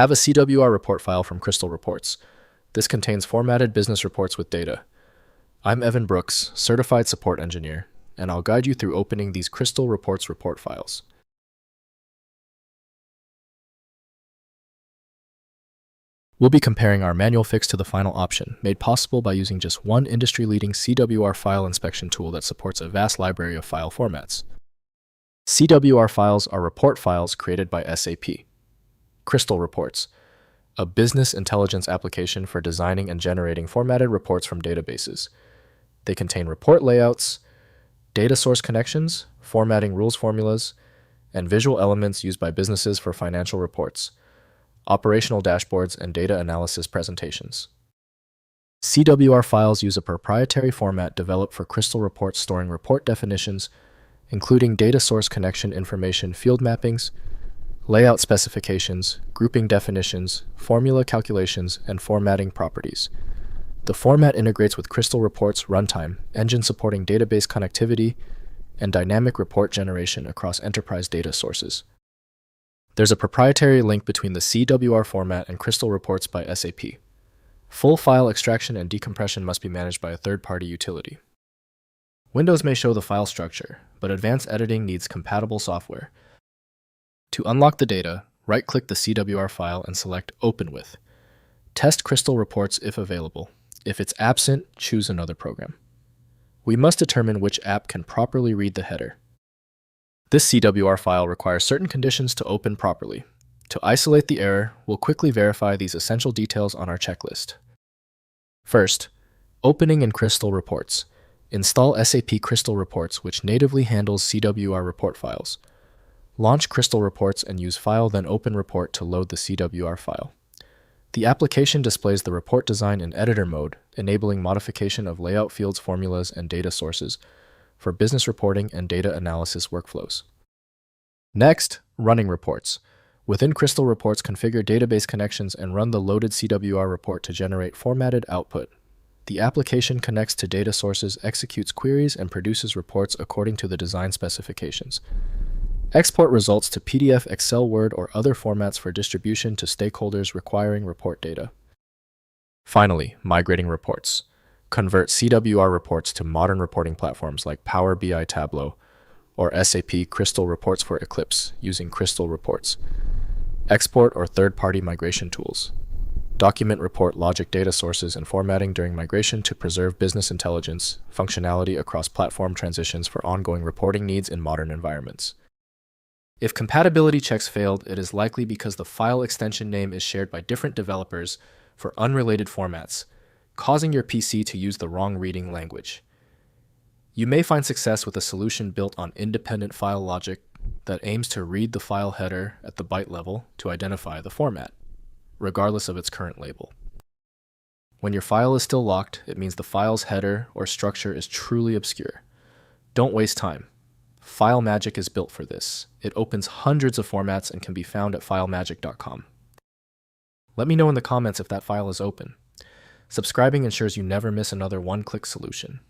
Have a CWR report file from Crystal Reports. This contains formatted business reports with data. I'm Evan Brooks, Certified Support Engineer, and I'll guide you through opening these Crystal Reports report files. We'll be comparing our manual fix to the final option, made possible by using just one industry-leading CWR file inspection tool that supports a vast library of file formats. CWR files are report files created by SAP. Crystal Reports, a business intelligence application for designing and generating formatted reports from databases. They contain report layouts, data source connections, formatting rules formulas, and visual elements used by businesses for financial reports, operational dashboards, and data analysis presentations. CWR files use a proprietary format developed for Crystal Reports, storing report definitions, including data source connection information, field mappings, layout specifications, grouping definitions, formula calculations, and formatting properties. The format integrates with Crystal Reports runtime, engine supporting database connectivity, and dynamic report generation across enterprise data sources. There's a proprietary link between the CWR format and Crystal Reports by SAP. Full file extraction and decompression must be managed by a third-party utility. Windows may show the file structure, but advanced editing needs compatible software. To unlock the data, right-click the CWR file and select Open With. Test Crystal Reports if available. If it's absent, choose another program. We must determine which app can properly read the header. This CWR file requires certain conditions to open properly. To isolate the error, we'll quickly verify these essential details on our checklist. First, opening in Crystal Reports. Install SAP Crystal Reports, which natively handles CWR report files. Launch Crystal Reports and use File then Open Report to load the CWR file. The application displays the report design in editor mode, enabling modification of layout fields, formulas, and data sources for business reporting and data analysis workflows. Next, running reports. Within Crystal Reports, configure database connections and run the loaded CWR report to generate formatted output. The application connects to data sources, executes queries, and produces reports according to the design specifications. Export results to PDF, Excel, Word, or other formats for distribution to stakeholders requiring report data. Finally, migrating reports. Convert CWR reports to modern reporting platforms like Power BI Tableau or SAP Crystal Reports for Eclipse using Crystal Reports. Export or third-party migration tools. Document report logic data sources and formatting during migration to preserve business intelligence functionality across platform transitions for ongoing reporting needs in modern environments. If compatibility checks failed, it is likely because the file extension name is shared by different developers for unrelated formats, causing your PC to use the wrong reading language. You may find success with a solution built on independent file logic that aims to read the file header at the byte level to identify the format, regardless of its current label. When your file is still locked, it means the file's header or structure is truly obscure. Don't waste time. FileMagick is built for this. It opens hundreds of formats and can be found at filemagick.com. Let me know in the comments if that file is open. Subscribing ensures you never miss another one-click solution.